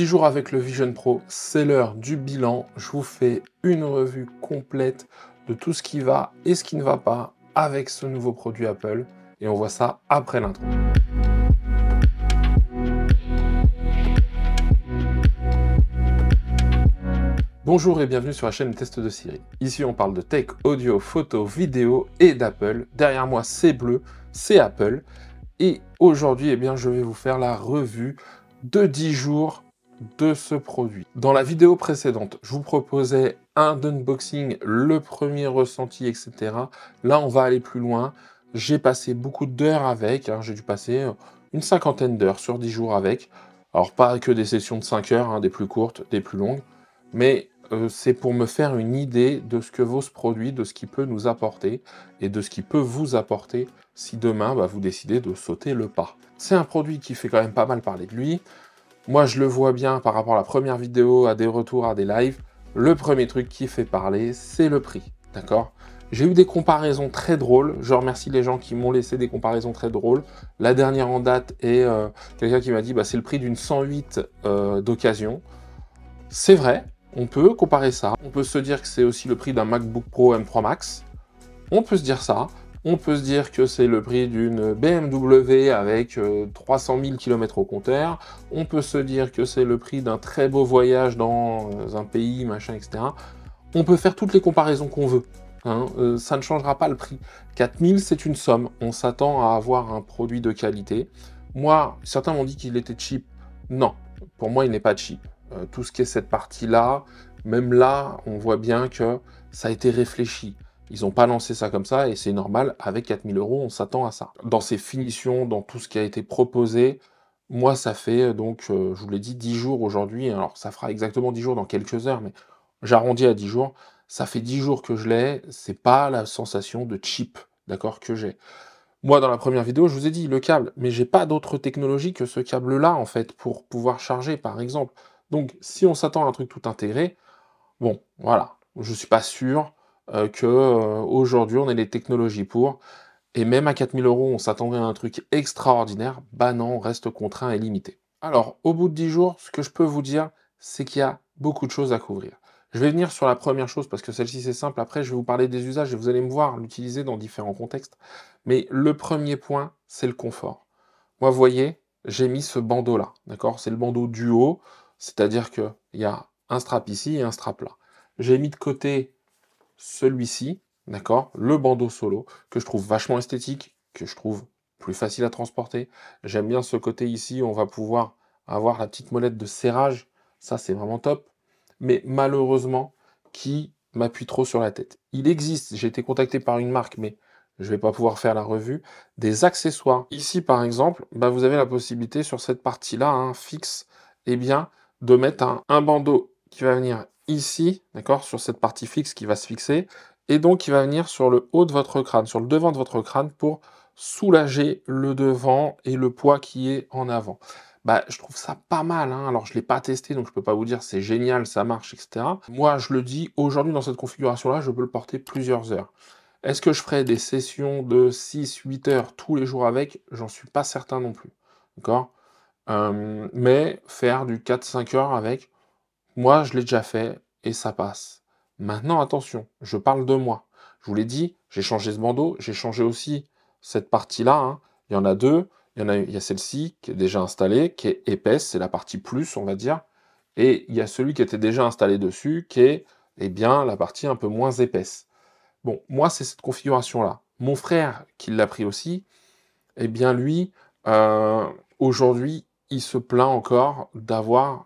10 jours avec le Vision Pro, c'est l'heure du bilan. Je vous fais une revue complète de tout ce qui va et ce qui ne va pas avec ce nouveau produit Apple. Et on voit ça après l'intro. Bonjour et bienvenue sur la chaîne Test de Siri. Ici on parle de tech, audio, photo, vidéo et d'Apple. Derrière moi c'est bleu, c'est Apple. Et aujourd'hui, je vais vous faire la revue de 10 jours de ce produit. Dans la vidéo précédente, je vous proposais un unboxing, le premier ressenti, etc. Là, on va aller plus loin. J'ai passé beaucoup d'heures avec, j'ai dû passer une cinquantaine d'heures sur 10 jours avec. Alors, pas que des sessions de 5 heures, des plus courtes, des plus longues, mais c'est pour me faire une idée de ce que vaut ce produit, de ce qu'il peut nous apporter et de ce qu'il peut vous apporter si demain vous décidez de sauter le pas. C'est un produit qui fait quand même pas mal parler de lui. Moi, je le vois bien par rapport à la première vidéo, à des retours, à des lives. Le premier truc qui fait parler, c'est le prix, d'accord? J'ai eu des comparaisons très drôles. Je remercie les gens qui m'ont laissé des comparaisons très drôles. La dernière en date est quelqu'un qui m'a dit c'est le prix d'une 108 d'occasion. C'est vrai, on peut comparer ça. On peut se dire que c'est aussi le prix d'un MacBook Pro M3 Max. On peut se dire ça. On peut se dire que c'est le prix d'une BMW avec 300 000 km au compteur. On peut se dire que c'est le prix d'un très beau voyage dans un pays, machin, etc. On peut faire toutes les comparaisons qu'on veut. Ça ne changera pas le prix. 4000, c'est une somme. On s'attend à avoir un produit de qualité. Moi, certains m'ont dit qu'il était cheap. Non, pour moi, il n'est pas cheap. Tout ce qui est cette partie-là, même là, on voit bien que ça a été réfléchi. Ils n'ont pas lancé ça comme ça, et c'est normal, avec 4000 €, on s'attend à ça. Dans ses finitions, dans tout ce qui a été proposé, moi, ça fait donc, je vous l'ai dit, 10 jours aujourd'hui. Alors, ça fera exactement 10 jours dans quelques heures, mais j'arrondis à 10 jours. Ça fait 10 jours que je l'ai, c'est pas la sensation de cheap, d'accord, que j'ai. Moi, dans la première vidéo, je vous ai dit, le câble, mais j'ai pas d'autre technologie que ce câble-là, en fait, pour pouvoir charger, par exemple. Donc, si on s'attend à un truc tout intégré, bon, voilà, je suis pas sûr qu'aujourd'hui, on ait les technologies pour. Et même à 4000 €, on s'attendrait à un truc extraordinaire. Bah non, on reste contraint et limité. Alors, au bout de 10 jours, ce que je peux vous dire, c'est qu'il y a beaucoup de choses à couvrir. Je vais venir sur la première chose, parce que celle-ci, c'est simple. Après, je vais vous parler des usages et vous allez me voir l'utiliser dans différents contextes. Mais le premier point, c'est le confort. Moi, vous voyez, j'ai mis ce bandeau-là, d'accord? C'est le bandeau du haut, c'est-à-dire qu'il y a un strap ici et un strap là. J'ai mis de côté celui-ci, d'accord, le bandeau solo, que je trouve vachement esthétique, que je trouve plus facile à transporter. J'aime bien ce côté ici, on va pouvoir avoir la petite molette de serrage, ça c'est vraiment top. Mais malheureusement, qui m'appuie trop sur la tête. Il existe, j'ai été contacté par une marque, mais je ne vais pas pouvoir faire la revue, des accessoires. Ici par exemple, vous avez la possibilité sur cette partie-là, fixe, de mettre un bandeau qui va venir ici, d'accord, sur cette partie fixe qui va se fixer, et donc qui va venir sur le haut de votre crâne, sur le devant de votre crâne, pour soulager le devant et le poids qui est en avant. Je trouve ça pas mal, alors je ne l'ai pas testé, donc je ne peux pas vous dire c'est génial, ça marche, etc. Moi, je le dis, aujourd'hui, dans cette configuration-là, je peux le porter plusieurs heures. Est-ce que je ferai des sessions de 6-8 heures tous les jours avec? J'en suis pas certain non plus, d'accord? Mais faire du 4-5 heures avec, moi, je l'ai déjà fait et ça passe. Maintenant, attention, je parle de moi. Je vous l'ai dit, j'ai changé ce bandeau, j'ai changé aussi cette partie-là. Il y en a deux. Il y a celle-ci qui est déjà installée, qui est épaisse, c'est la partie plus, on va dire. Et il y a celui qui était déjà installé dessus, qui est la partie un peu moins épaisse. Bon, moi, c'est cette configuration-là. Mon frère, qui l'a pris aussi, lui, aujourd'hui, il se plaint encore d'avoir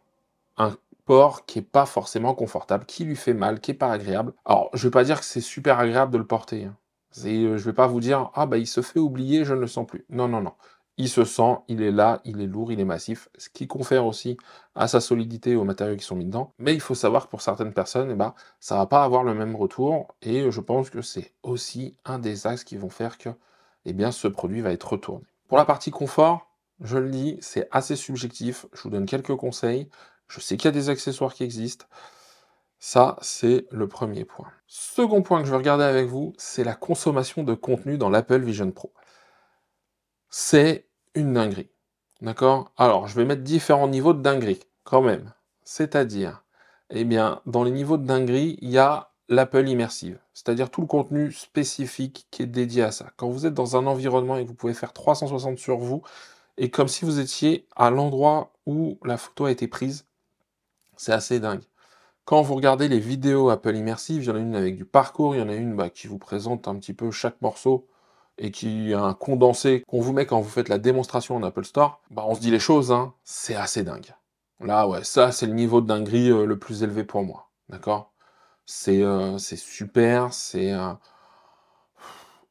un port qui est pas forcément confortable, qui lui fait mal, qui est pas agréable. Alors, je vais pas dire que c'est super agréable de le porter. Je vais pas vous dire, il se fait oublier, je ne le sens plus. Non, non, non. Il se sent, il est là, il est lourd, il est massif, ce qui confère aussi à sa solidité et aux matériaux qui sont mis dedans. Mais il faut savoir que pour certaines personnes, ça va pas avoir le même retour, et je pense que c'est aussi un des axes qui vont faire que, ce produit va être retourné. Pour la partie confort, je le dis, c'est assez subjectif. Je vous donne quelques conseils. Je sais qu'il y a des accessoires qui existent. Ça, c'est le premier point. Second point que je vais regarder avec vous, c'est la consommation de contenu dans l'Apple Vision Pro. C'est une dinguerie. D'accord? Alors, je vais mettre différents niveaux de dinguerie. quand même. C'est-à-dire, eh bien, dans les niveaux de dinguerie, il y a l'Apple Immersive, c'est-à-dire tout le contenu spécifique qui est dédié à ça. Quand vous êtes dans un environnement et que vous pouvez faire 360 sur vous, et comme si vous étiez à l'endroit où la photo a été prise, c'est assez dingue. Quand vous regardez les vidéos Apple Immersive, il y en a une avec du parcours, il y en a une qui vous présente un petit peu chaque morceau et qui a un condensé qu'on vous met quand vous faites la démonstration en Apple Store. Bah, on se dit les choses, hein, c'est assez dingue. Là, ouais, ça, c'est le niveau de dinguerie le plus élevé pour moi. D'accord? C'est super,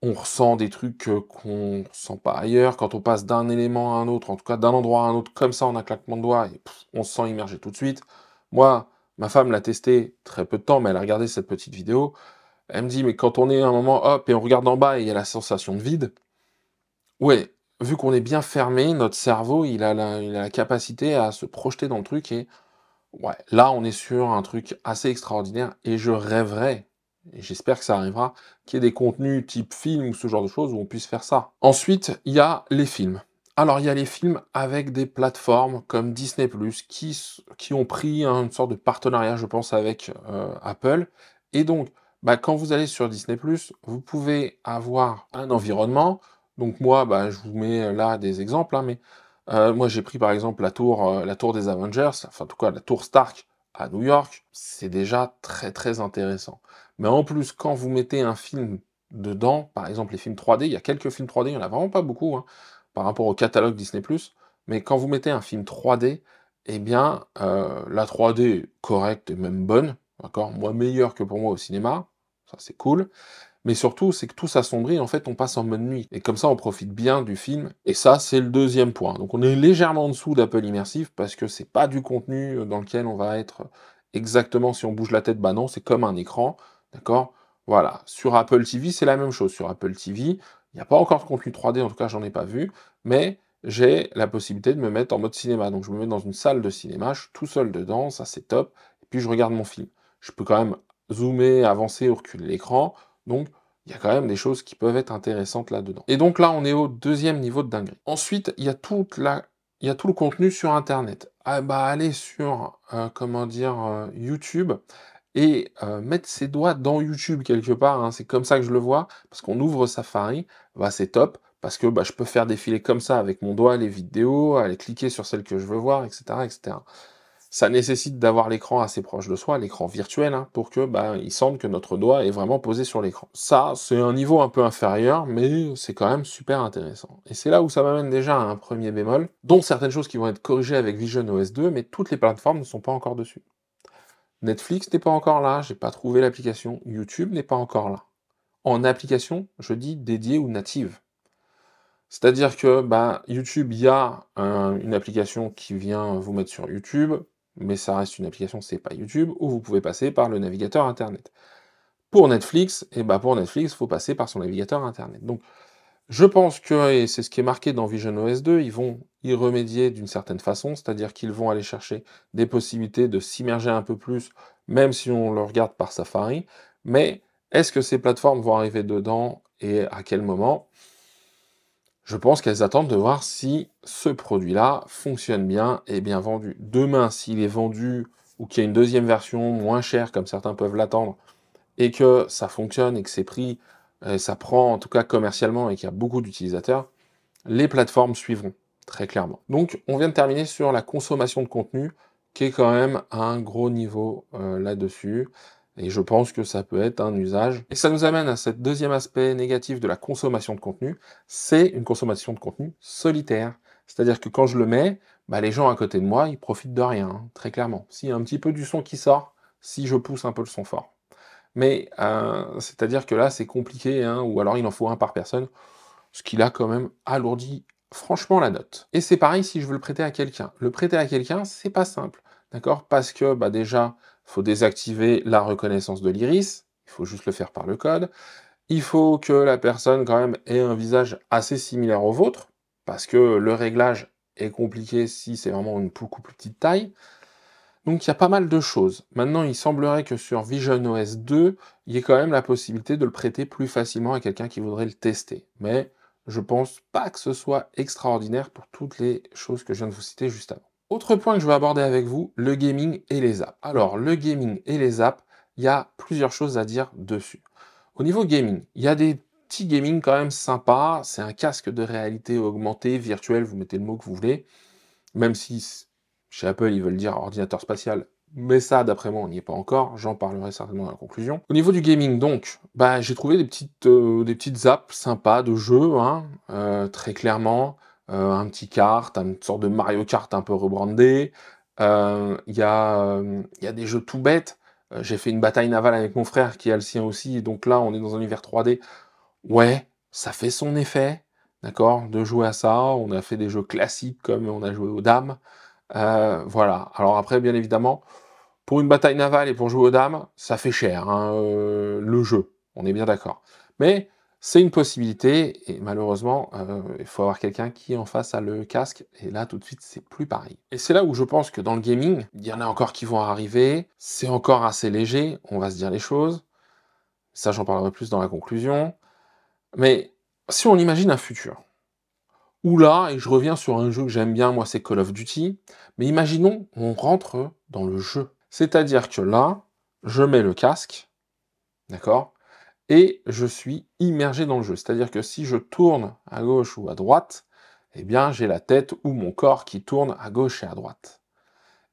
on ressent des trucs qu'on ressent pas ailleurs. Quand on passe d'un élément à un autre, en tout cas d'un endroit à un autre, comme ça, en un claquement de doigts, et on se sent immergé tout de suite. Moi, ma femme l'a testé très peu de temps, mais elle a regardé cette petite vidéo. Elle me dit, mais quand on est à un moment, hop, et on regarde en bas et il y a la sensation de vide, ouais, vu qu'on est bien fermé, notre cerveau, il a la capacité à se projeter dans le truc et ouais, là, on est sur un truc assez extraordinaire et je rêverais, et j'espère que ça arrivera, qu'il y ait des contenus type film ou ce genre de choses où on puisse faire ça. Ensuite, il y a les films. Alors, il y a les films avec des plateformes comme Disney+, qui ont pris une sorte de partenariat, je pense, avec Apple. Et donc, bah, quand vous allez sur Disney+, vous pouvez avoir un environnement. Donc moi, bah, je vous mets là des exemples, hein, mais moi, j'ai pris par exemple la tour des Avengers, enfin en tout cas la tour Stark à New York, c'est déjà très très intéressant. Mais en plus, quand vous mettez un film dedans, par exemple les films 3D, il y a quelques films 3D, il n'y en a vraiment pas beaucoup, hein, par rapport au catalogue Disney+, mais quand vous mettez un film 3D, eh bien, la 3D est correcte et même bonne, d'accord? Moi, meilleure que pour moi au cinéma, ça c'est cool. Mais surtout, c'est que tout s'assombrit, en fait, on passe en mode nuit. Et comme ça, on profite bien du film. Et ça, c'est le deuxième point. Donc on est légèrement en dessous d'Apple Immersive, parce que c'est pas du contenu dans lequel on va être exactement si on bouge la tête, bah non, c'est comme un écran, d'accord? Voilà. Sur Apple TV, c'est la même chose. Sur Apple TV, il n'y a pas encore de contenu 3D, en tout cas, j'en ai pas vu, mais j'ai la possibilité de me mettre en mode cinéma. Donc je me mets dans une salle de cinéma, je suis tout seul dedans, ça c'est top, et puis je regarde mon film. Je peux quand même zoomer, avancer ou reculer l'écran, donc il y a quand même des choses qui peuvent être intéressantes là-dedans. Et donc là, on est au deuxième niveau de dinguerie. Ensuite, il y a tout le contenu sur Internet. Ah bah, aller sur, comment dire, YouTube et mettre ses doigts dans YouTube quelque part, hein, c'est comme ça que je le vois, parce qu'on ouvre Safari, bah, c'est top, parce que bah, je peux faire défiler comme ça avec mon doigt les vidéos, aller cliquer sur celles que je veux voir, etc., etc. Ça nécessite d'avoir l'écran assez proche de soi, l'écran virtuel, hein, pour que bah, il semble que notre doigt est vraiment posé sur l'écran. Ça, c'est un niveau un peu inférieur, mais c'est quand même super intéressant. Et c'est là où ça m'amène déjà à un premier bémol, dont certaines choses qui vont être corrigées avec Vision OS 2, mais toutes les plateformes ne sont pas encore dessus. Netflix n'est pas encore là, j'ai pas trouvé l'application. YouTube n'est pas encore là. En application, je dis dédiée ou native. C'est-à-dire que bah, YouTube, il y a une application qui vient vous mettre sur YouTube, mais ça reste une application, c'est pas YouTube, où vous pouvez passer par le navigateur Internet. Pour Netflix, et bah pour Netflix, il faut passer par son navigateur Internet. Donc, je pense que, et c'est ce qui est marqué dans Vision OS 2, ils vont y remédier d'une certaine façon, c'est-à-dire qu'ils vont aller chercher des possibilités de s'immerger un peu plus, même si on le regarde par Safari. Mais est-ce que ces plateformes vont arriver dedans et à quel moment? Je pense qu'elles attendent de voir si ce produit-là fonctionne bien et est bien vendu. Demain, s'il est vendu ou qu'il y a une deuxième version moins chère, comme certains peuvent l'attendre, et que ça fonctionne et que c'est pris, ça prend en tout cas commercialement et qu'il y a beaucoup d'utilisateurs, les plateformes suivront, très clairement. Donc, on vient de terminer sur la consommation de contenu, qui est quand même à un gros niveau là-dessus. Et je pense que ça peut être un usage. Et ça nous amène à ce deuxième aspect négatif de la consommation de contenu, c'est une consommation de contenu solitaire. C'est-à-dire que quand je le mets, bah, les gens à côté de moi, ils profitent de rien, hein, très clairement. S'il y a un petit peu du son qui sort, si je pousse un peu le son fort. Mais c'est-à-dire que là, c'est compliqué, hein, ou alors il en faut un par personne, ce qui là quand même alourdit franchement la note. Et c'est pareil si je veux le prêter à quelqu'un. Le prêter à quelqu'un, c'est pas simple, d'accord? Parce que bah déjà, il faut désactiver la reconnaissance de l'iris, il faut juste le faire par le code. Il faut que la personne quand même ait un visage assez similaire au vôtre, parce que le réglage est compliqué si c'est vraiment une beaucoup plus petite taille. Donc il y a pas mal de choses. Maintenant, il semblerait que sur Vision OS 2, il y ait quand même la possibilité de le prêter plus facilement à quelqu'un qui voudrait le tester. Mais je pense pas que ce soit extraordinaire pour toutes les choses que je viens de vous citer juste avant. Autre point que je veux aborder avec vous, le gaming et les apps. Alors, le gaming et les apps, il y a plusieurs choses à dire dessus. Au niveau gaming, il y a des petits gaming quand même sympas. C'est un casque de réalité augmentée, virtuelle, vous mettez le mot que vous voulez. Même si chez Apple, ils veulent dire ordinateur spatial. Mais ça, d'après moi, on n'y est pas encore. J'en parlerai certainement dans la conclusion. Au niveau du gaming, donc, bah, j'ai trouvé des petites apps sympas de jeux, hein, très clairement. Un petit kart, une sorte de Mario Kart un peu rebrandé. Il y a des jeux tout bêtes. J'ai fait une bataille navale avec mon frère qui a le sien aussi. Donc là, on est dans un univers 3D. Ouais, ça fait son effet, d'accord, de jouer à ça. On a fait des jeux classiques comme on a joué aux dames. Voilà. Alors après, bien évidemment, pour une bataille navale et pour jouer aux dames, ça fait cher, hein, le jeu, on est bien d'accord. Mais c'est une possibilité et malheureusement, il faut avoir quelqu'un qui en face a le casque et là, tout de suite, c'est plus pareil. Et c'est là où je pense que dans le gaming, il y en a encore qui vont arriver, c'est encore assez léger, on va se dire les choses. Ça, j'en parlerai plus dans la conclusion. Mais si on imagine un futur, où là, et je reviens sur un jeu que j'aime bien, moi c'est Call of Duty, mais imaginons on rentre dans le jeu. C'est-à-dire que là, je mets le casque, d'accord, et je suis immergé dans le jeu. C'est-à-dire que si je tourne à gauche ou à droite, eh bien j'ai la tête ou mon corps qui tourne à gauche et à droite.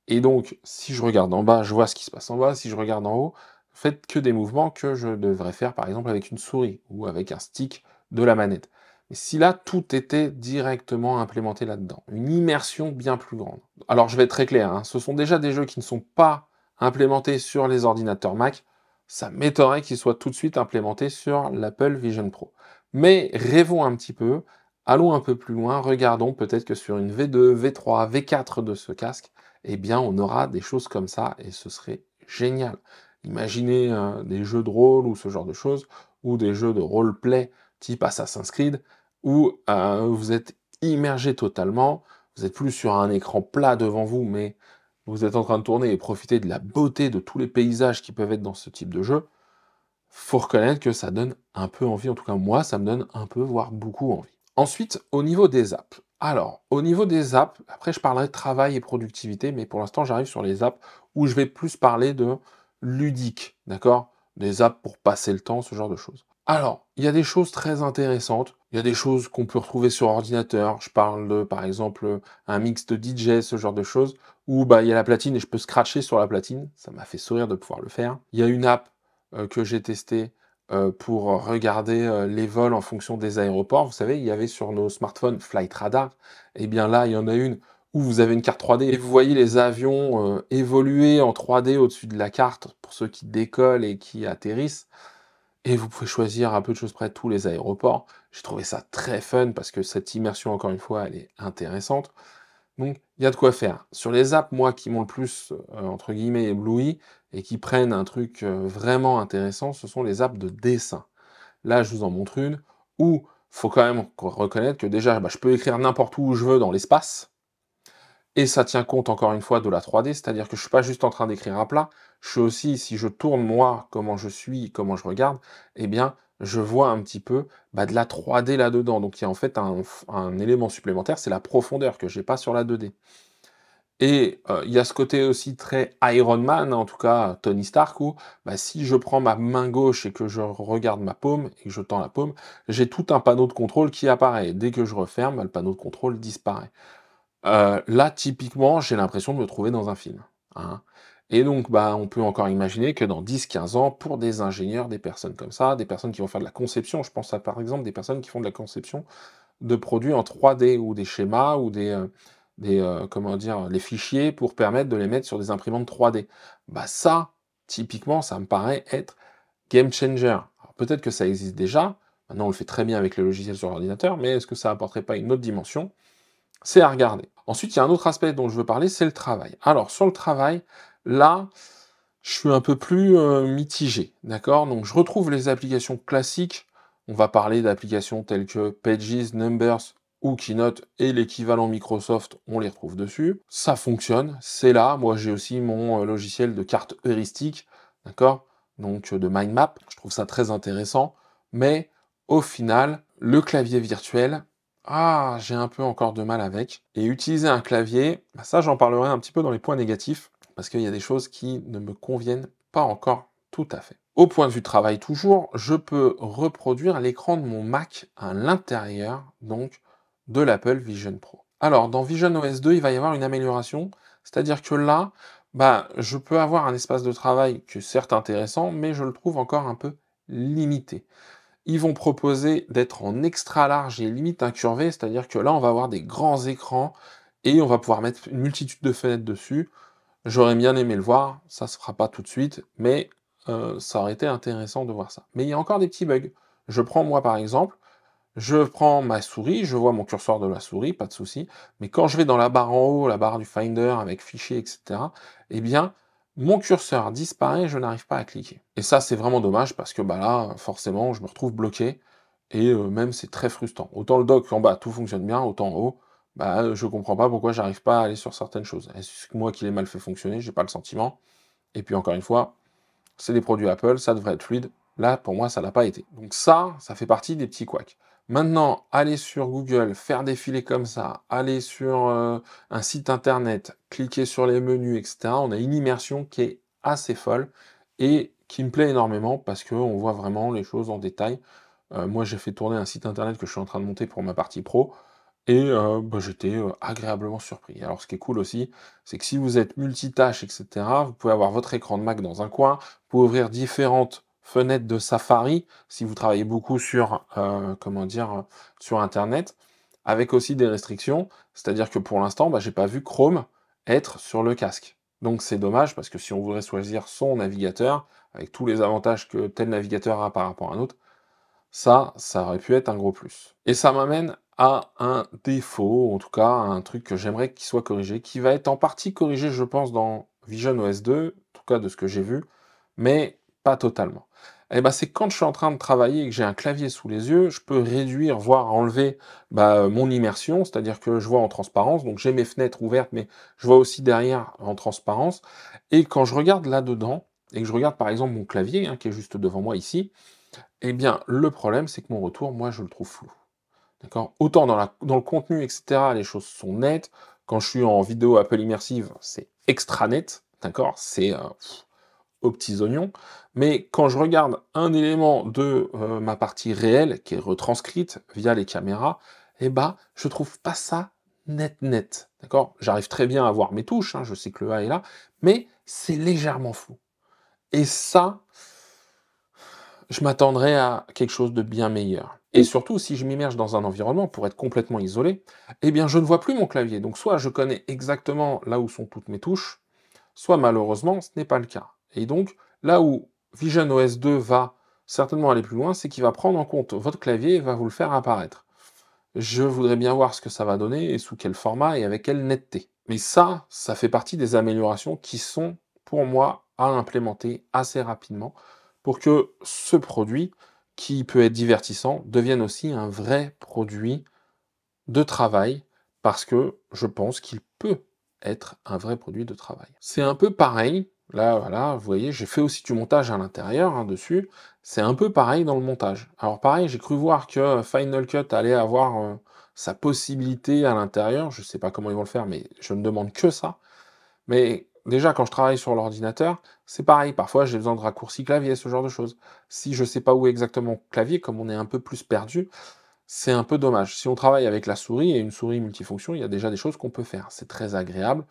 Et donc, si je regarde en bas, je vois ce qui se passe en bas, si je regarde en haut, faites que des mouvements que je devrais faire par exemple avec une souris ou avec un stick de la manette. Mais si là, tout était directement implémenté là-dedans, une immersion bien plus grande. Alors je vais être très clair, hein, ce sont déjà des jeux qui ne sont pas implémentés sur les ordinateurs Mac, ça m'étonnerait qu'ils soient tout de suite implémentés sur l'Apple Vision Pro. Mais rêvons un petit peu, allons un peu plus loin, regardons peut-être que sur une V2, V3, V4 de ce casque, eh bien on aura des choses comme ça et ce serait génial. Imaginez des jeux de rôle ou ce genre de choses, ou des jeux de roleplay type Assassin's Creed, où vous êtes immergé totalement, vous êtes plus sur un écran plat devant vous, mais vous êtes en train de tourner et profiter de la beauté de tous les paysages qui peuvent être dans ce type de jeu. Faut reconnaître que ça donne un peu envie, en tout cas moi, ça me donne un peu, voire beaucoup envie. Ensuite, au niveau des apps. Alors, au niveau des apps, après je parlerai de travail et productivité, mais pour l'instant j'arrive sur les apps où je vais plus parler de ludique, d'accord? Des apps pour passer le temps, ce genre de choses. Alors, il y a des choses très intéressantes, il y a des choses qu'on peut retrouver sur ordinateur, je parle de, par exemple, un mix de DJ, ce genre de choses, où bah, il y a la platine et je peux scratcher sur la platine, ça m'a fait sourire de pouvoir le faire. Il y a une app que j'ai testée pour regarder les vols en fonction des aéroports. Vous savez, il y avait sur nos smartphones Flight Radar. Et bien là, il y en a une où vous avez une carte 3D et vous voyez les avions évoluer en 3D au-dessus de la carte pour ceux qui décollent et qui atterrissent. Et vous pouvez choisir un peu de choses près tous les aéroports. J'ai trouvé ça très fun parce que cette immersion, encore une fois, elle est intéressante. Donc, il y a de quoi faire. Sur les apps, moi, qui m'ont le plus, entre guillemets, «ébloui» et qui prennent un truc, vraiment intéressant, ce sont les apps de dessin. Là, je vous en montre une où faut quand même reconnaître que déjà, bah, je peux écrire n'importe où je veux dans l'espace et ça tient compte, encore une fois, de la 3D, c'est-à-dire que je suis pas juste en train d'écrire un plat, je suis aussi, si je tourne moi, comment je suis, comment je regarde, eh bien, je vois un petit peu, bah, de la 3D là-dedans. Donc il y a en fait un élément supplémentaire, c'est la profondeur que j'ai pas sur la 2D. Et il y a ce côté aussi très Iron Man, en tout cas Tony Stark, où bah, si je prends ma main gauche et que je regarde ma paume et que je tends la paume, j'ai tout un panneau de contrôle qui apparaît. Dès que je referme, bah, le panneau de contrôle disparaît. Là, typiquement, j'ai l'impression de me trouver dans un film, hein. Et donc, bah, on peut encore imaginer que dans 10-15 ans, pour des ingénieurs, des personnes comme ça, des personnes qui vont faire de la conception, je pense à, par exemple, des personnes qui font de la conception de produits en 3D ou des schémas ou comment dire? Les fichiers pour permettre de les mettre sur des imprimantes 3D. Bah, ça, typiquement, ça me paraît être game changer. Alors peut-être que ça existe déjà, maintenant on le fait très bien avec les logiciels sur l'ordinateur, mais est-ce que ça apporterait pas une autre dimension? C'est à regarder. Ensuite, il y a un autre aspect dont je veux parler, c'est le travail. Alors sur le travail, là, je suis un peu plus, mitigé, d'accord? Donc je retrouve les applications classiques, on va parler d'applications telles que Pages, Numbers ou Keynote et l'équivalent Microsoft, on les retrouve dessus. Ça fonctionne, c'est là. Moi, j'ai aussi mon, logiciel de carte heuristique, d'accord? Donc, de mind map, je trouve ça très intéressant, mais au final, le clavier virtuel, ah, j'ai un peu encore de mal avec. Et utiliser un clavier, bah ça j'en parlerai un petit peu dans les points négatifs, parce qu'il y a des choses qui ne me conviennent pas encore tout à fait. Au point de vue travail toujours, je peux reproduire l'écran de mon Mac à l'intérieur, donc, de l'Apple Vision Pro. Alors, dans Vision OS 2, il va y avoir une amélioration, c'est-à-dire que là, bah, je peux avoir un espace de travail qui est certes intéressant, mais je le trouve encore un peu limité. Ils vont proposer d'être en extra large et limite incurvé, c'est-à-dire que là, on va avoir des grands écrans et on va pouvoir mettre une multitude de fenêtres dessus. J'aurais bien aimé le voir, ça se fera pas tout de suite, mais ça aurait été intéressant de voir ça. Mais il y a encore des petits bugs. Je prends moi par exemple, je prends ma souris, je vois mon curseur de la souris, pas de souci, mais quand je vais dans la barre en haut, la barre du Finder avec fichiers, etc., eh bien, mon curseur disparaît, je n'arrive pas à cliquer. Et ça, c'est vraiment dommage parce que bah là, forcément, je me retrouve bloqué et même c'est très frustrant. Autant le dock en bas, tout fonctionne bien, autant en haut, bah je comprends pas pourquoi j'arrive pas à aller sur certaines choses. Est-ce que moi qui l'ai mal fait fonctionner, j'ai pas le sentiment. Et puis encore une fois, c'est des produits Apple, ça devrait être fluide. Là, pour moi, ça l'a pas été. Donc ça fait partie des petits couacs. Maintenant, aller sur Google, faire défiler comme ça, aller sur un site internet, cliquer sur les menus, etc., on a une immersion qui est assez folle et qui me plaît énormément parce qu'on voit vraiment les choses en détail. Moi, j'ai fait tourner un site internet que je suis en train de monter pour ma partie pro. Et bah, j'étais, agréablement surpris. Alors ce qui est cool aussi, c'est que si vous êtes multitâche et cetera, vous pouvez avoir votre écran de Mac dans un coin, vous pouvez ouvrir différentes fenêtres de Safari, si vous travaillez beaucoup sur, comment dire? Sur internet, avec aussi des restrictions. C'est-à-dire que pour l'instant, bah, j'ai pas vu Chrome être sur le casque. Donc c'est dommage parce que si on voudrait choisir son navigateur, avec tous les avantages que tel navigateur a par rapport à un autre, ça aurait pu être un gros plus. Et ça m'amène à un défaut, en tout cas à un truc que j'aimerais qu'il soit corrigé, qui va être en partie corrigé, je pense, dans Vision OS 2, en tout cas de ce que j'ai vu, mais pas totalement. Et ben, c'est quand je suis en train de travailler et que j'ai un clavier sous les yeux, je peux réduire, voire enlever bah, mon immersion, c'est-à-dire que je vois en transparence, donc j'ai mes fenêtres ouvertes, mais je vois aussi derrière en transparence. Et quand je regarde là-dedans, et que je regarde par exemple mon clavier, hein, qui est juste devant moi ici, eh bien, le problème, c'est que mon retour, moi, je le trouve flou. D'accord? Autant dans le contenu, et cetera, les choses sont nettes. Quand je suis en vidéo Apple Immersive, c'est extra net. D'accord? C'est aux petits oignons. Mais quand je regarde un élément de ma partie réelle, qui est retranscrite via les caméras, eh ben, je trouve pas ça net net. D'accord? J'arrive très bien à voir mes touches, hein, je sais que le A est là, mais c'est légèrement flou. Et ça, je m'attendrais à quelque chose de bien meilleur. Et surtout, si je m'immerge dans un environnement pour être complètement isolé, eh bien, je ne vois plus mon clavier. Donc, soit je connais exactement là où sont toutes mes touches, soit malheureusement, ce n'est pas le cas. Et donc, là où Vision OS 2 va certainement aller plus loin, c'est qu'il va prendre en compte votre clavier et va vous le faire apparaître. Je voudrais bien voir ce que ça va donner et sous quel format et avec quelle netteté. Mais ça fait partie des améliorations qui sont, pour moi, à implémenter assez rapidement pour que ce produit, qui peut être divertissant, devienne aussi un vrai produit de travail, parce que je pense qu'il peut être un vrai produit de travail. C'est un peu pareil, là, voilà, vous voyez, j'ai fait aussi du montage à l'intérieur, hein, dessus, c'est un peu pareil dans le montage. Alors pareil, j'ai cru voir que Final Cut allait avoir sa possibilité à l'intérieur, je sais pas comment ils vont le faire, mais je ne demande que ça. Mais déjà, quand je travaille sur l'ordinateur, c'est pareil, parfois j'ai besoin de raccourcis clavier, ce genre de choses. Si je sais pas où est exactement le clavier, comme on est un peu plus perdu, c'est un peu dommage. Si on travaille avec la souris et une souris multifonction, il y a déjà des choses qu'on peut faire. C'est très agréable.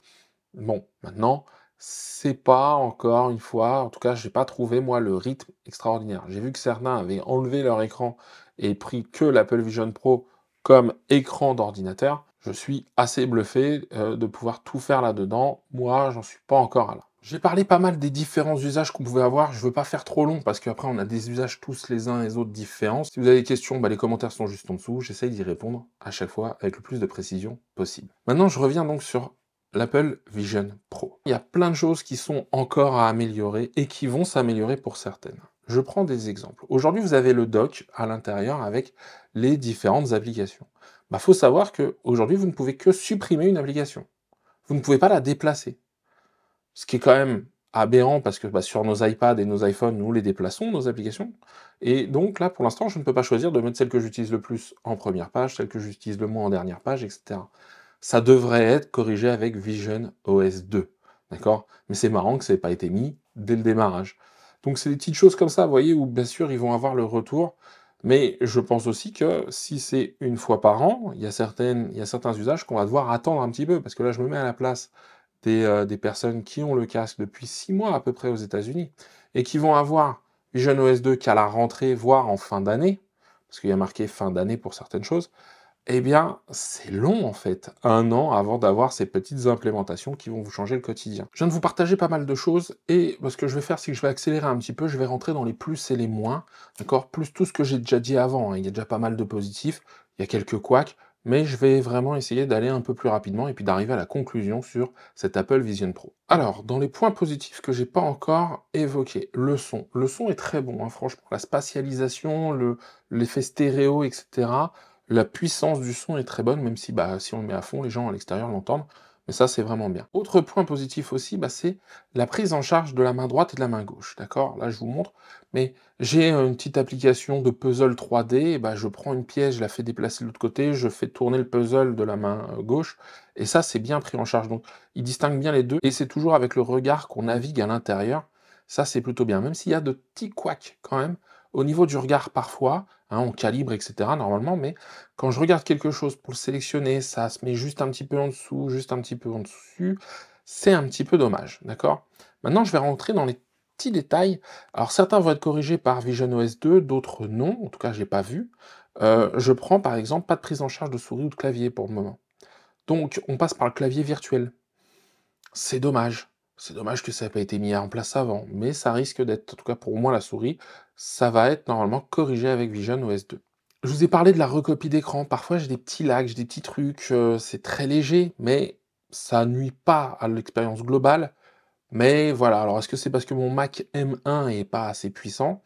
Bon, maintenant, c'est pas encore une fois, en tout cas, j'ai pas trouvé moi le rythme extraordinaire. J'ai vu que certains avaient enlevé leur écran et pris que l'Apple Vision Pro comme écran d'ordinateur. Je suis assez bluffé de pouvoir tout faire là-dedans. Moi, j'en suis pas encore là. J'ai parlé pas mal des différents usages qu'on pouvait avoir. Je veux pas faire trop long parce qu'après on a des usages tous les uns et les autres différents. Si vous avez des questions, bah, les commentaires sont juste en dessous. J'essaye d'y répondre à chaque fois avec le plus de précision possible. Maintenant, je reviens donc sur l'Apple Vision Pro. Il y a plein de choses qui sont encore à améliorer et qui vont s'améliorer pour certaines. Je prends des exemples. Aujourd'hui, vous avez le dock à l'intérieur avec les différentes applications. Bah, faut savoir qu'aujourd'hui, vous ne pouvez que supprimer une application. Vous ne pouvez pas la déplacer. Ce qui est quand même aberrant parce que bah, sur nos iPads et nos iPhones, nous les déplaçons, nos applications. Et donc là, pour l'instant, je ne peux pas choisir de mettre celle que j'utilise le plus en première page, celle que j'utilise le moins en dernière page, etc. Ça devrait être corrigé avec Vision OS 2, d'accord? Mais c'est marrant que ça n'ait pas été mis dès le démarrage. Donc c'est des petites choses comme ça, vous voyez, où bien sûr, ils vont avoir le retour, mais je pense aussi que si c'est une fois par an, il y a certains usages qu'on va devoir attendre un petit peu, parce que là, je me mets à la place des personnes qui ont le casque depuis 6 mois à peu près aux États-Unis et qui vont avoir Vision OS 2 qu'à la rentrée, voire en fin d'année, parce qu'il y a marqué fin d'année pour certaines choses, eh bien, c'est long en fait, 1 an avant d'avoir ces petites implémentations qui vont vous changer le quotidien. Je viens de vous partager pas mal de choses et ce que je vais faire, c'est que je vais accélérer un petit peu, je vais rentrer dans les plus et les moins, d'accord? Plus tout ce que j'ai déjà dit avant, hein. Il y a déjà pas mal de positifs, il y a quelques couacs, mais je vais vraiment essayer d'aller un peu plus rapidement et puis d'arriver à la conclusion sur cet Apple Vision Pro. Alors, dans les points positifs que j'ai pas encore évoqués, le son. Le son est très bon, hein, franchement, la spatialisation, l'effet stéréo, etc. La puissance du son est très bonne, même si, bah, si on le met à fond, les gens à l'extérieur l'entendent, mais ça, c'est vraiment bien. Autre point positif aussi, bah, c'est la prise en charge de la main droite et de la main gauche, d'accord? Là, je vous montre, mais j'ai une petite application de puzzle 3D, et bah, je prends une pièce, je la fais déplacer de l'autre côté, je fais tourner le puzzle de la main gauche, et ça, c'est bien pris en charge. Donc, il distingue bien les deux, et c'est toujours avec le regard qu'on navigue à l'intérieur. Ça, c'est plutôt bien, même s'il y a de petits couacs quand même, au niveau du regard parfois, hein, on calibre, etc. normalement, mais quand je regarde quelque chose pour le sélectionner, ça se met juste un petit peu en dessous, juste un petit peu en dessus, c'est un petit peu dommage, d'accord? Maintenant, je vais rentrer dans les petits détails. Alors, certains vont être corrigés par Vision OS 2, d'autres non, en tout cas, je l'ai pas vu. Je prends, par exemple, pas de prise en charge de souris ou de clavier pour le moment. Donc, on passe par le clavier virtuel. C'est dommage. C'est dommage que ça n'ait pas été mis en place avant, mais ça risque d'être, en tout cas pour moi la souris, ça va être normalement corrigé avec Vision OS 2. Je vous ai parlé de la recopie d'écran, parfois j'ai des petits lags, j'ai des petits trucs, c'est très léger, mais ça nuit pas à l'expérience globale. Mais voilà, alors est-ce que c'est parce que mon Mac M1 est pas assez puissant?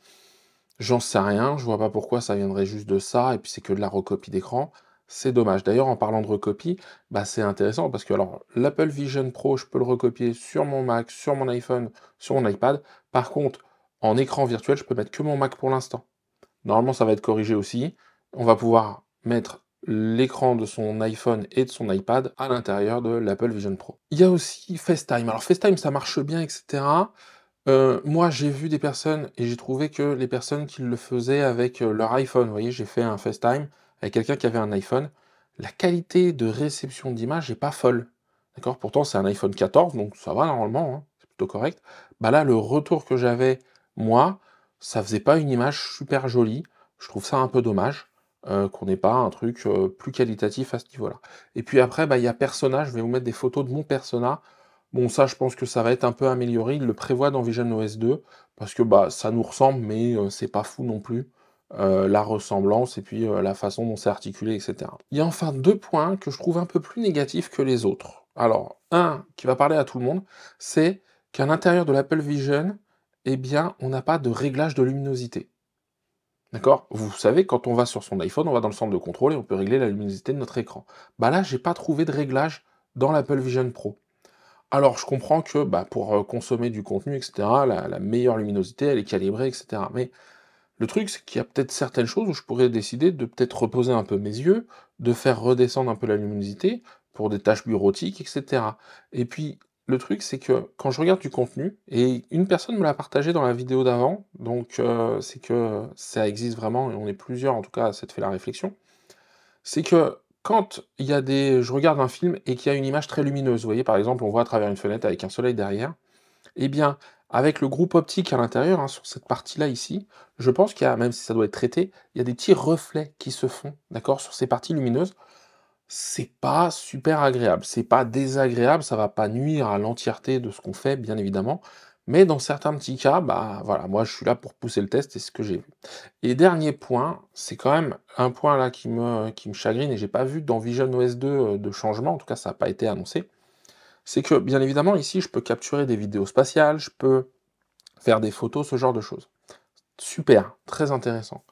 J'en sais rien, je vois pas pourquoi ça viendrait juste de ça, et puis c'est que de la recopie d'écran. C'est dommage. D'ailleurs, en parlant de recopie, bah, c'est intéressant parce que alors l'Apple Vision Pro, je peux le recopier sur mon Mac, sur mon iPhone, sur mon iPad. Par contre, en écran virtuel, je peux mettre que mon Mac pour l'instant. Normalement, ça va être corrigé aussi. On va pouvoir mettre l'écran de son iPhone et de son iPad à l'intérieur de l'Apple Vision Pro. Il y a aussi FaceTime. Alors FaceTime, ça marche bien, etc. Moi, j'ai vu des personnes et j'ai trouvé que les personnes qui le faisaient avec, leur iPhone, vous voyez, j'ai fait un FaceTime avec quelqu'un qui avait un iPhone. La qualité de réception d'image est pas folle, d'accord? Pourtant, c'est un iPhone 14, donc ça va normalement, hein, c'est plutôt correct. Bah, là, le retour que j'avais, moi, ça faisait pas une image super jolie. Je trouve ça un peu dommage, qu'on ait pas un truc, plus qualitatif à ce niveau-là. Et puis après, bah, il y a Persona, je vais vous mettre des photos de mon Persona. Bon, ça, je pense que ça va être un peu amélioré. Il le prévoit dans Vision OS 2 parce que, bah, ça nous ressemble, mais c'est pas fou non plus, la ressemblance et puis, la façon dont c'est articulé et cetera. Il y a enfin 2 points que je trouve un peu plus négatifs que les autres. Alors, un qui va parler à tout le monde, c'est qu'à l'intérieur de l'Apple Vision, eh bien, on n'a pas de réglage de luminosité. D'accord? Vous savez, quand on va sur son iPhone, on va dans le centre de contrôle et on peut régler la luminosité de notre écran. Bah, là, j'ai pas trouvé de réglage dans l'Apple Vision Pro. Alors, je comprends que, bah, pour, consommer du contenu et cetera, la meilleure luminosité, elle est calibrée et cetera. Mais le truc, c'est qu'il y a peut-être certaines choses où je pourrais décider de peut-être reposer un peu mes yeux, de faire redescendre un peu la luminosité pour des tâches bureautiques et cetera. Et puis, le truc, c'est que quand je regarde du contenu et une personne me l'a partagé dans la vidéo d'avant, donc c'est que ça existe vraiment et on est plusieurs, en tout cas, à s'être fait la réflexion. C'est que quand il y a des je regarde un film et qu'il y a une image très lumineuse, vous voyez, par exemple, on voit à travers une fenêtre avec un soleil derrière, eh bien, avec le groupe optique à l'intérieur, hein, sur cette partie-là ici, je pense qu'il y a, même si ça doit être traité, il y a des petits reflets qui se font, d'accord, sur ces parties lumineuses. C'est pas super agréable, c'est pas désagréable, ça va pas nuire à l'entièreté de ce qu'on fait, bien évidemment, mais dans certains petits cas, bah, voilà, moi je suis là pour pousser le test et c'est ce que j'ai vu. Et dernier point, c'est quand même un point là qui me chagrine et j'ai pas vu dans Vision OS 2, de changement, en tout cas ça a pas été annoncé. C'est que, bien évidemment, ici, je peux capturer des vidéos spatiales, je peux faire des photos, ce genre de choses. Super, très intéressant.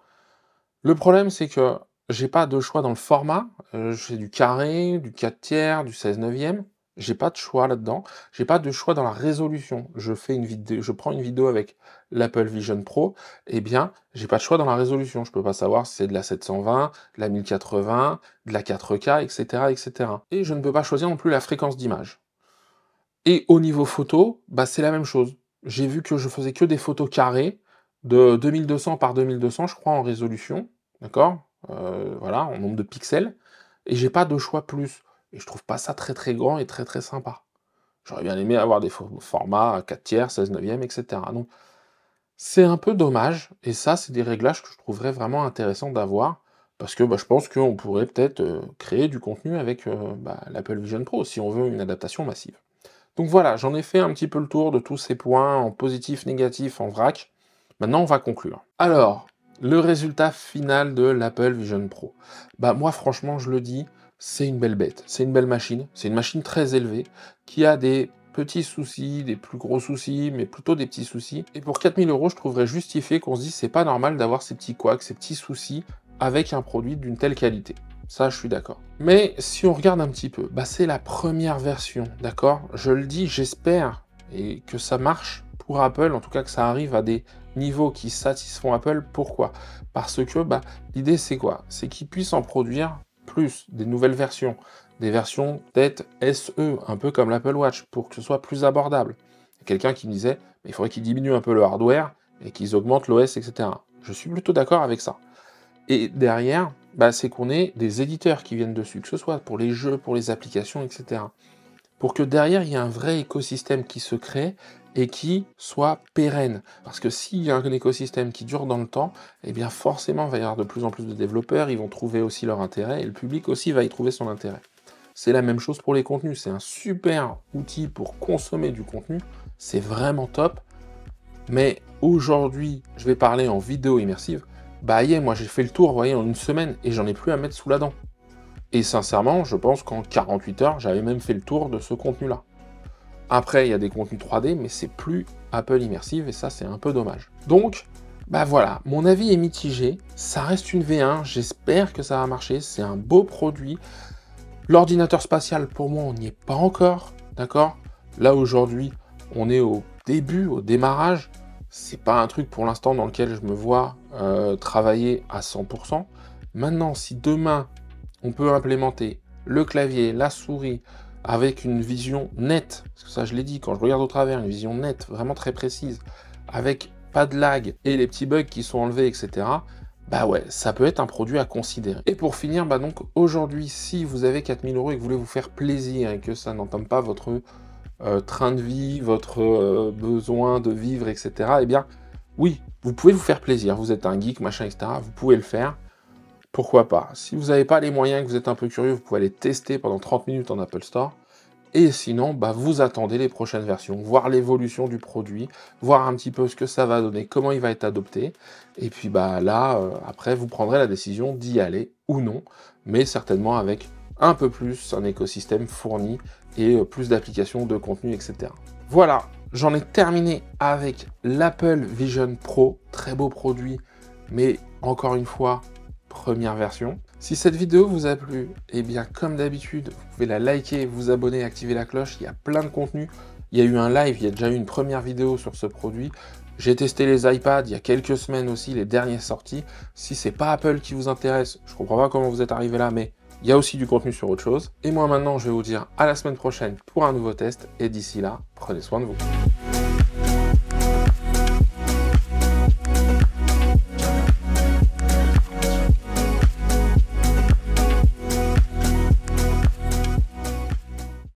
Le problème, c'est que j'ai pas de choix dans le format, j'ai du carré, du 4 tiers, du 16/9, J'ai pas de choix là-dedans. J'ai pas de choix dans la résolution. Je prends une vidéo avec l'Apple Vision Pro, eh bien, j'ai pas de choix dans la résolution. Je peux pas savoir si c'est de la 720, de la 1080, de la 4K, etc., etc. Et je ne peux pas choisir non plus la fréquence d'image. Et au niveau photo, bah, c'est la même chose. J'ai vu que je faisais que des photos carrées de 2200 par 2200, je crois, en résolution, d'accord? Voilà, en nombre de pixels, et j'ai pas de choix plus. Et je trouve pas ça très, très grand et très, très sympa. J'aurais bien aimé avoir des formats 4 tiers, 16 neuvième, et cetera. Donc, c'est un peu dommage, et ça, c'est des réglages que je trouverais vraiment intéressants d'avoir, parce que, bah, je pense qu'on pourrait peut-être, créer du contenu avec, bah, l'Apple Vision Pro, si on veut une adaptation massive. Donc voilà, j'en ai fait un petit peu le tour de tous ces points en positif, négatif, en vrac. Maintenant, on va conclure. Alors, le résultat final de l'Apple Vision Pro. Bah moi, franchement, je le dis, c'est une belle bête. C'est une belle machine. C'est une machine très élevée qui a des petits soucis, des plus gros soucis, mais plutôt des petits soucis. Et pour 4000 €, je trouverais justifié qu'on se dise c'est pas normal d'avoir ces petits couacs, ces petits soucis avec un produit d'une telle qualité. Ça, je suis d'accord. Mais si on regarde un petit peu, bah c'est la première version, d'accord? Je le dis, j'espère et que ça marche pour Apple, en tout cas que ça arrive à des niveaux qui satisfont Apple. Pourquoi? Parce que bah, l'idée c'est quoi? C'est qu'ils puissent en produire plus, des nouvelles versions, des versions peut-être SE, un peu comme l'Apple Watch, pour que ce soit plus abordable. Il y a quelqu'un qui me disait, mais il faudrait qu'ils diminuent un peu le hardware et qu'ils augmentent l'OS, etc. Je suis plutôt d'accord avec ça. Et derrière, bah, c'est qu'on ait des éditeurs qui viennent dessus, que ce soit pour les jeux, pour les applications, etc. Pour que derrière, il y ait un vrai écosystème qui se crée et qui soit pérenne. Parce que s'il y a un écosystème qui dure dans le temps, eh bien forcément, il va y avoir de plus en plus de développeurs, ils vont trouver aussi leur intérêt, et le public aussi va y trouver son intérêt. C'est la même chose pour les contenus, c'est un super outil pour consommer du contenu, c'est vraiment top, mais aujourd'hui, je vais parler en vidéo immersive, bah yeah, moi j'ai fait le tour, vous voyez, en une semaine, et j'en ai plus à mettre sous la dent. Et sincèrement, je pense qu'en 48 heures, j'avais même fait le tour de ce contenu-là. Après, il y a des contenus 3D, mais c'est plus Apple Immersive, et ça, c'est un peu dommage. Donc, bah voilà, mon avis est mitigé, ça reste une V1, j'espère que ça va marcher, c'est un beau produit. L'ordinateur spatial, pour moi, on n'y est pas encore, d'accord? Là, aujourd'hui, on est au début, au démarrage, c'est pas un truc pour l'instant dans lequel je me vois travailler à 100%. Maintenant, si demain, on peut implémenter le clavier, la souris, avec une vision nette, parce que ça je l'ai dit, quand je regarde au travers, une vision nette, vraiment très précise, avec pas de lag et les petits bugs qui sont enlevés, etc., bah ouais, ça peut être un produit à considérer. Et pour finir, bah donc aujourd'hui, si vous avez 4000 € et que vous voulez vous faire plaisir et que ça n'entame pas votre train de vie, votre besoin de vivre, etc., eh bien, oui, vous pouvez vous faire plaisir. Vous êtes un geek, machin, etc., vous pouvez le faire. Pourquoi pas? Si vous n'avez pas les moyens, que vous êtes un peu curieux, vous pouvez aller tester pendant 30 minutes en Apple Store. Et sinon, bah, vous attendez les prochaines versions, voir l'évolution du produit, voir un petit peu ce que ça va donner, comment il va être adopté. Et puis bah, là, après, vous prendrez la décision d'y aller ou non, mais certainement avec un peu plus un écosystème fourni et plus d'applications, de contenu, etc. Voilà, j'en ai terminé avec l'Apple Vision Pro. Très beau produit, mais encore une fois, première version. Si cette vidéo vous a plu, eh bien comme d'habitude, vous pouvez la liker, vous abonner, activer la cloche, il y a plein de contenu. Il y a eu un live, il y a déjà eu une première vidéo sur ce produit. J'ai testé les iPads il y a quelques semaines aussi, les dernières sorties. Si c'est pas Apple qui vous intéresse, je comprends pas comment vous êtes arrivé là, mais il y a aussi du contenu sur autre chose. Et moi maintenant, je vais vous dire à la semaine prochaine pour un nouveau test. Et d'ici là, prenez soin de vous.